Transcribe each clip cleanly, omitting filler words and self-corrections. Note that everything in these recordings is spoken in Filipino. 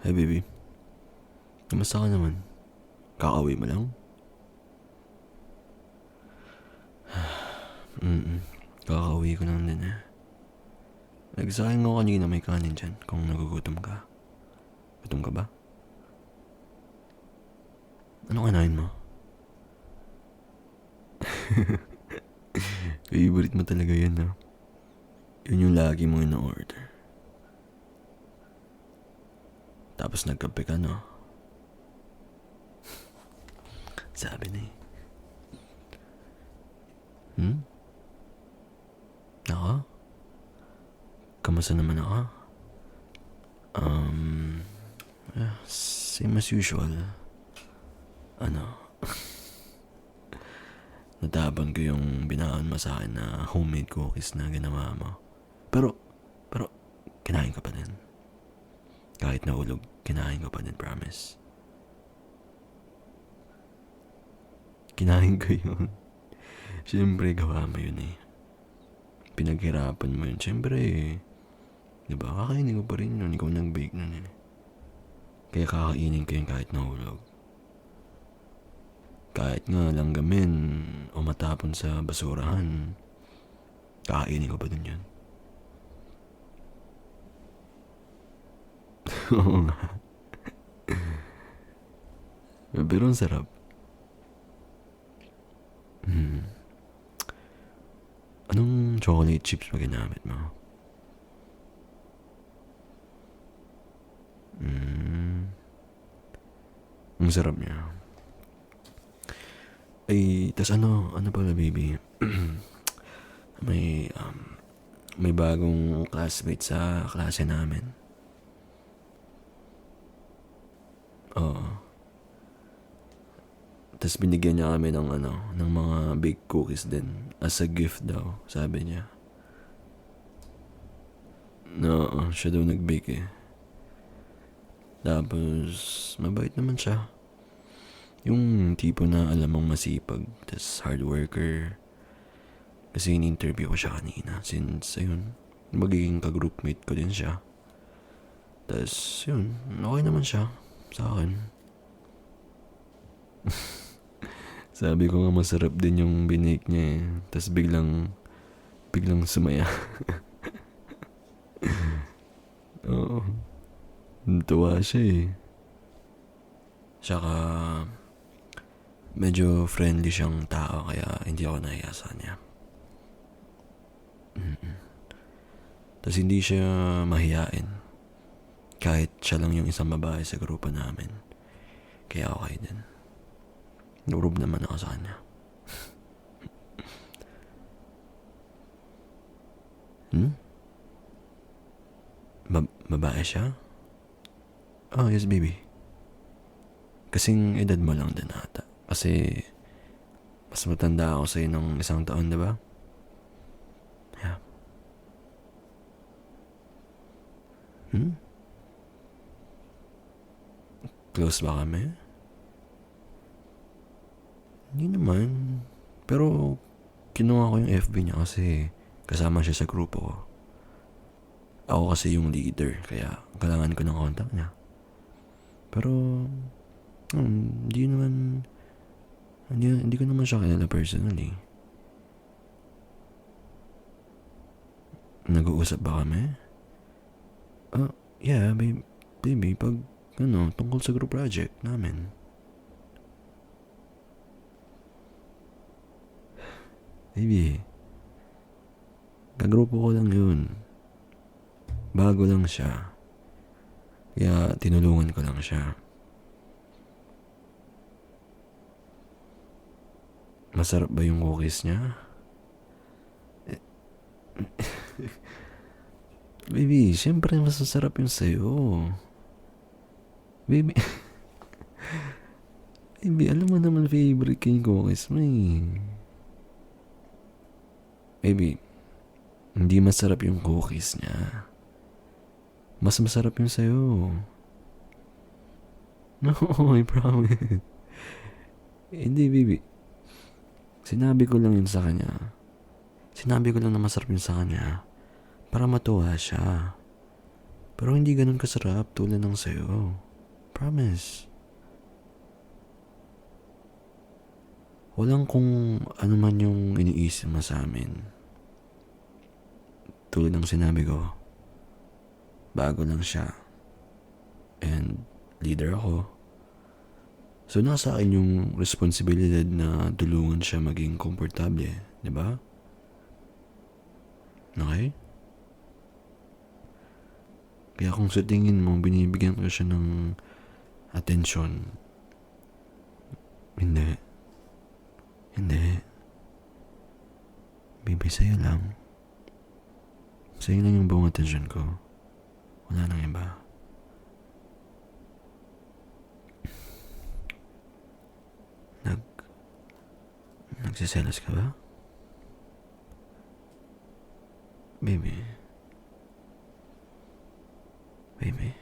Hey baby, kamusta ka naman? Kakauwi mo lang? Mm, kakauwi ko lang din eh. Nagsayang ako kanina may kanin dyan kung nagugutom ka. Gutom ka ba? Ano kinain mo? Favorite mo talaga yan no? Yun yung lagi mo ina-order. Tapos nagkape ka no? Sabi na eh. Ako? Kamusta naman ako? Same as usual. Natapon ko yung binaon mo sa akin na homemade cookies na ginawa mo. Pero, kinain ko pa din. Kahit nahulog, kinain ko pa din, promise. Kinain ko yun. Siyempre, gawa mo yun eh. Pinaghirapan mo yun. Siyempre, diba, kakainin ko pa rin yun. Ikaw nag-bake nun eh. Kaya kakainin ko yun kahit nahulog. Kahit nga langgamin o matapon sa basurahan, kakainin ko pa din yun. Oo nga. Pero ang sarap. Anong chocolate chips ba ginamit mo? Ang sarap niya. Ay, tas ano pala baby? may, may bagong classmate sa klase namin. Oo. Tas binigyan niya kami ng mga bake cookies din. As a gift daw, sabi niya. No, siya daw nag-bake eh. Tapos, mabait naman siya. Yung tipo na alam mong masipag, tas hard worker. Kasi in-interview ko siya kanina since, ayun, magiging ka-groupmate ko din siya. Tas, yun, okay naman siya sa akin. Sabi ko nga masarap din yung binake niya eh. Tas biglang sumaya. Oo. Tuwa siya eh. Tsaka, medyo friendly siyang tao kaya hindi ako nahiya sa kanya. Tas hindi siya mahiyain. Kahit siya lang yung isang babae sa grupo namin. Kaya okay din. Nurub naman ako sa kanya. Babae siya? Oh, yes baby. Kasing edad mo lang din ata. Kasi, mas matanda ako sa'yo ng 1 taon, diba? Yeah. Close ba kami? Hindi naman. Pero, kinuha ko yung FB niya kasi kasama siya sa grupo ko. Ako kasi yung leader, kaya kailangan ko ng contact niya. Pero, hindi ko naman siya kilala personally. Nag-uusap ba kami? Yeah, baby, pag, tungkol sa group project namin. Baby, kagrupo ko lang yun. Bago lang siya. Kaya tinulungan ko lang siya. Masarap ba yung cookies niya? Baby, siyempre masasarap yung sa'yo. Baby, baby, alam mo naman favorite ko yung cookies mo eh. Baby, hindi masarap yung cookies niya. Mas masarap yung sa'yo. No, I promise. Hindi, baby. Sinabi ko lang yun sa kanya. Sinabi ko lang na masarap yun sa kanya para matuwa siya. Pero hindi ganun kasarap tulad ng sayo. Promise. Walang kung ano man yung iniisip mo sa amin. Tulad ng sinabi ko, bago lang siya. And leader ako. So nasa akin yung responsibilidad na tulungan siya maging komportable, di ba? Okay? Kaya kung sa tingin mo, binibigyan ko siya ng atensyon, hindi. Hindi. Baby, sa'yo lang. Sa'yo lang yung buong atensyon ko. Wala nang iba. Nagsiselos ka ba? Baby. Baby.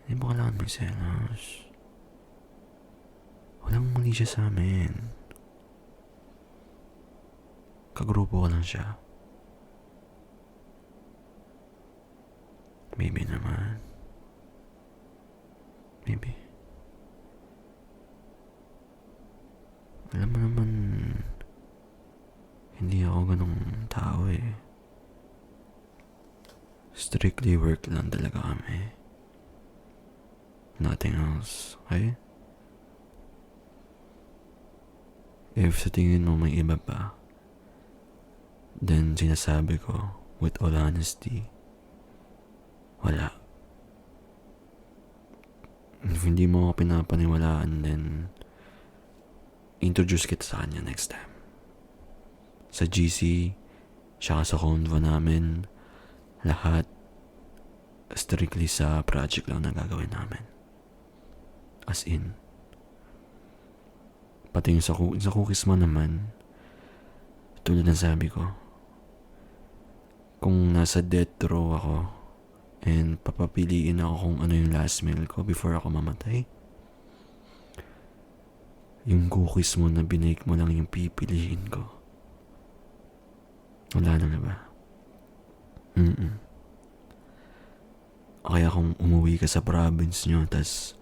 Hindi mo kailangan magselos. Walang mali siya sa amin. Kagrupo ko lang siya. Baby naman. Baby. Alam mo naman, hindi ako ganong tao eh. Strictly work lang talaga kami. Nothing else, okay? If sa tingin mo may iba pa, then sinasabi ko, with all honesty, wala. If hindi mo ako pinapaniwalaan, then introduce kita sa kanya next time. Sa GC, siya sa convo namin, lahat strictly sa project lang na gagawin namin. As in. Pati yung sa cookies mo naman, tulad ng sabi ko, kung nasa death row ako, and papapiliin ako kung ano yung last meal ko before ako mamatay, yung cookies mo na binake mo lang yung pipiliin ko. Wala na ba? Kaya kung umuwi ka sa province nyo, tas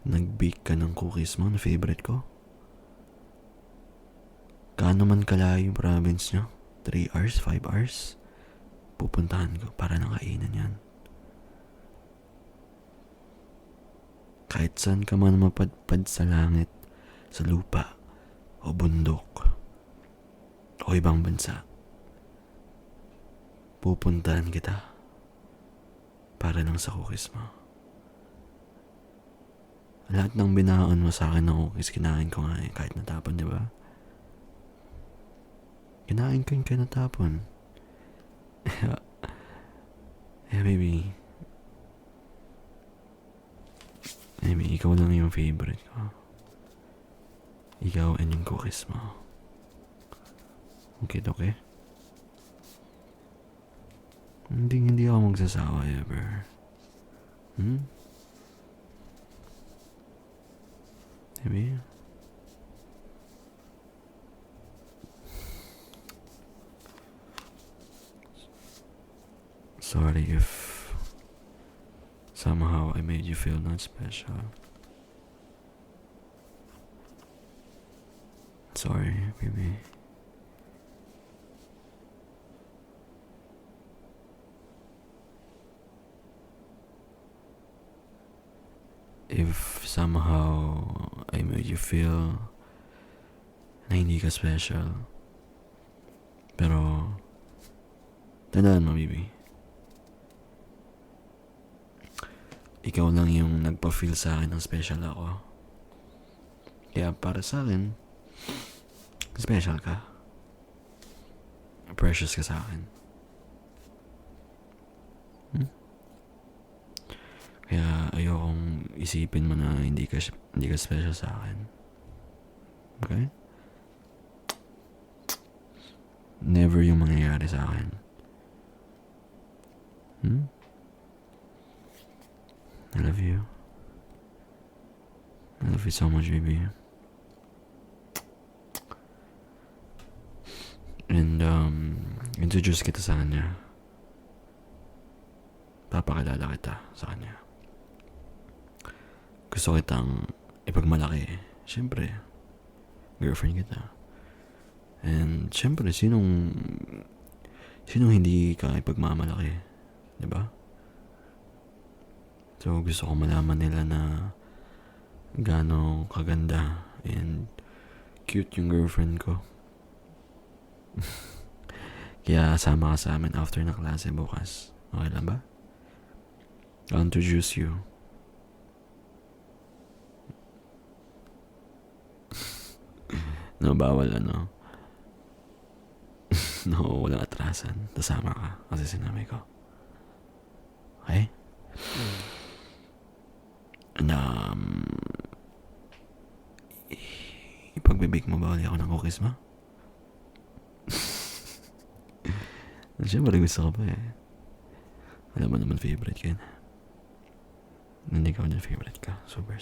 nag-bake ka ng cookies mo na favorite ko, kaano man kalayo yung province nyo, 3 hours, 5 hours, pupuntahan ko para nakainan yan. Kahit saan ka man mapadpad sa langit, sa lupa, o bundok, o ibang bansa, pupuntahan kita para lang sa cookies mo. Lahat ng binaon mo sa akin ng cookies, kinain ko nga kahit natapon, di ba? Kinain ko yung kahit natapon. Maybe ikaw lang yung favorite ko. Ikaw and yung cookies mo. Okay. Hindi ako magsasawa ever. Maybe. Sorry if somehow I made you feel not special. Sorry, baby. If somehow I made you feel na hindi ka special. Pero, tandaan mo, baby. Ikaw lang yung nagpa-feel sa akin ng special ako. Kaya para sa akin, special ka. Precious ka sa akin. Kaya ayokong isipin mo na hindi ka special sa akin. Okay? Never yung mangyayari sa akin. I love you. I love you so much, baby. And introduce kita sa kanya. papakilala kita sa kanya. Gusto kitang ipagmalaki. Siyempre, girlfriend kita. And siyempre, sinong hindi ka ipagmamalaki? Diba? So, gusto ko malaman nila na gaano kaganda and cute yung girlfriend ko. Kaya sama ka sa amin after na klase bukas. Okay lang ba? I'll introduce you. No, bawal ano. No, walang atrasan. Tasama ka kasi sinabi ko. Okay? And ipagbibig mo ba ulit ako ng cookies mo? Siyempre gusto ko pa eh. Alam mo naman favorite ka yun. Hindi ka din favorite ka. Super.